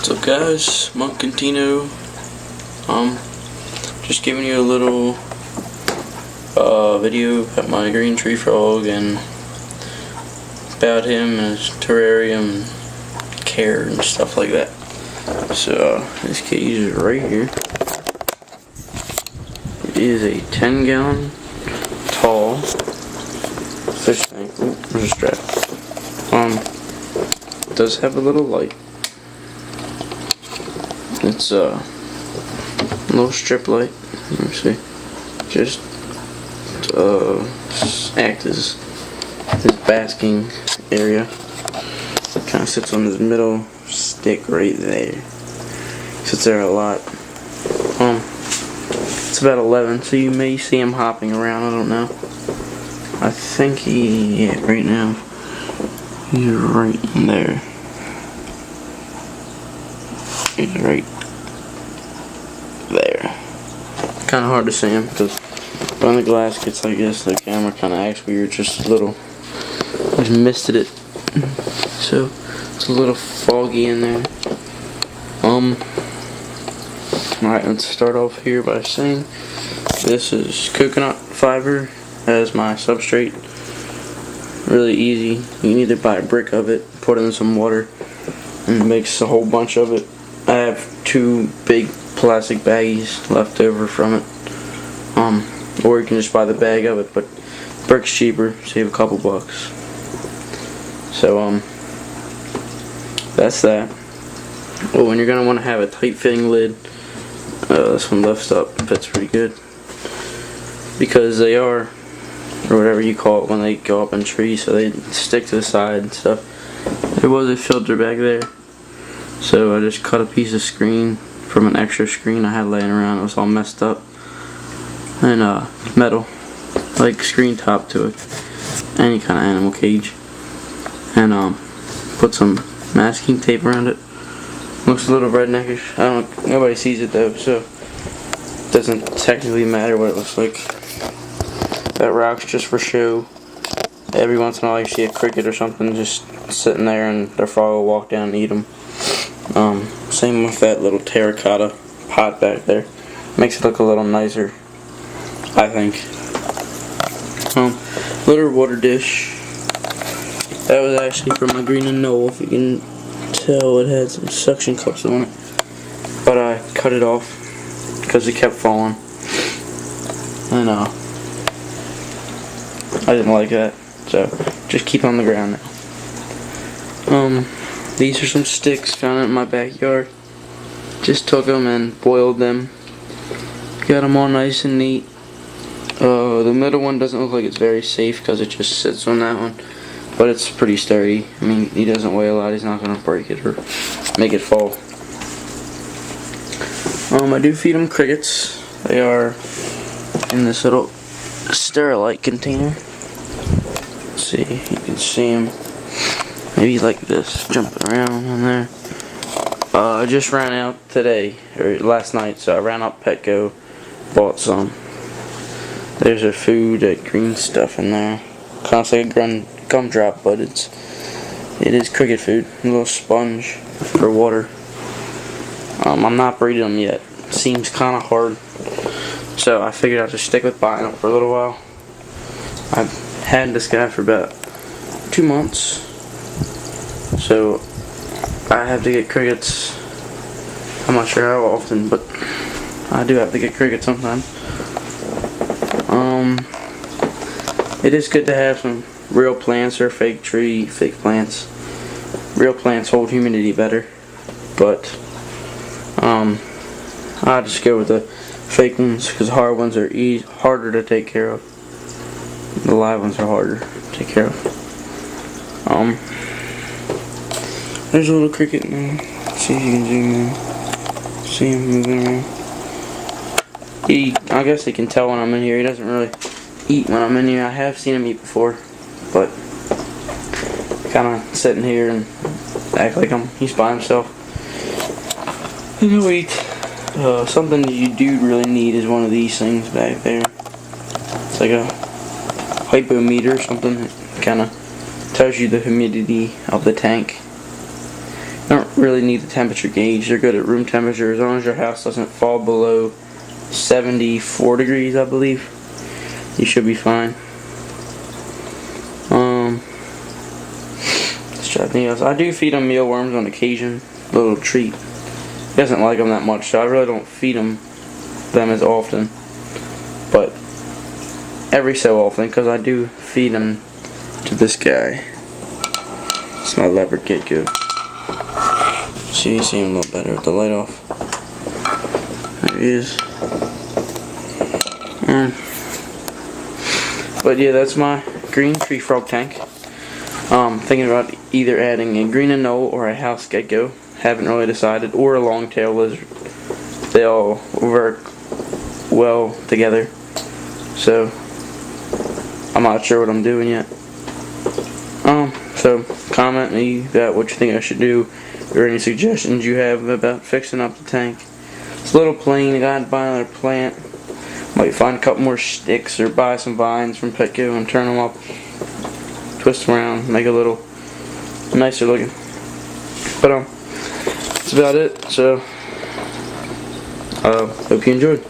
What's up, guys? Monk Contino. Just giving you a little video about my green tree frog and about him and his terrarium and care and stuff like that. So this cage is right here. It is a 10-gallon tall fish tank. Ooh, there's a strap. It does have a little light. It's a little strip light. Let me see. Just act as his basking area. Kind of sits on his middle stick right there. Sits there a lot. It's about 11, so you may see him hopping around. I don't know. I think right now he's right in there. He's right there. Kind of hard to see him because when the glass gets like this, the camera kind of acts weird, just a little. I just misted it, so it's a little foggy in there. Alright, let's start off here by saying this is coconut fiber as my substrate. Really easy. You can either buy a brick of it, put it in some water, and mix a whole bunch of it. I have 2 big plastic baggies left over from it. Or you can just buy the bag of it, but brick's cheaper, save a couple bucks. So that's that. Oh, and you're gonna want to have a tight fitting lid. This one lifts up, fits pretty good. Because they are, or whatever you call it when they go up in trees, so they stick to the side and stuff. There was a filter back there. So I just cut a piece of screen from an extra screen I had laying around. It was all messed up. And metal, like screen top to it. Any kind of animal cage. And put some masking tape around it. Looks a little redneckish. Nobody sees it though, so it doesn't technically matter what it looks like. That rock's just for show. Every once in a while you see a cricket or something just sitting there and their frog will walk down and eat them. Same with that little terracotta pot back there. Makes it look a little nicer, I think. Little water dish. That was actually from my Green and Knoll. If you can tell, it had some suction cups on it. But I cut it off because it kept falling. And I didn't like that. So just keep it on the ground now. These are some sticks found in my backyard. Just took them and boiled them. Got them all nice and neat. The middle one doesn't look like it's very safe because it just sits on that one. But it's pretty sturdy. I mean, he doesn't weigh a lot. He's not going to break it or make it fall. I do feed them crickets. They are in this little Sterilite container. Let's see, you can see them. Maybe like this, jumping around in there. I just ran out today, or last night, so I ran up Petco, bought some. There's a food, green stuff in there. Kind of like a gumdrop, but it is cricket food. A little sponge for water. I'm not breeding them yet. Seems kind of hard, so I figured I'd just stick with buying them for a little while. I've had this guy for about 2 months. So I have to get crickets. I'm not sure how often, but I do have to get crickets sometimes. It is good to have some real plants or fake plants. Real plants hold humidity better, but I just go with the fake ones because hard ones are harder to take care of. The live ones are harder to take care of. There's a little cricket in there. Let's see if you can zoom in. See him moving around. I guess he can tell when I'm in here. He doesn't really eat when I'm in here. I have seen him eat before, but kind of sitting here and act like he's by himself. And he'll eat. Something that you do really need is one of these things back there. It's like a hypometer or something that kind of tells you the humidity of the tank. Don't really need the temperature gauge. They're good at room temperature as long as your house doesn't fall below 74 degrees, I believe. You should be fine. Let's try anything else. I do feed him mealworms on occasion, a little treat. He doesn't like them that much, so I really don't feed them as often. But every so often, because I do feed them to this guy. It's my leopard gecko. See, you see him a little better with the light off. There he is. But yeah, that's my green tree frog tank. Thinking about either adding a green anole or a house gecko. Haven't really decided. Or a long-tailed lizard. They all work well together. So I'm not sure what I'm doing yet. So comment me about what you think I should do, or any suggestions you have about fixing up the tank. It's a little plain. I gotta buy another plant. Might find a couple more sticks or buy some vines from Petco and turn them up, twist them around, make it a little nicer looking. But that's about it. So hope you enjoyed.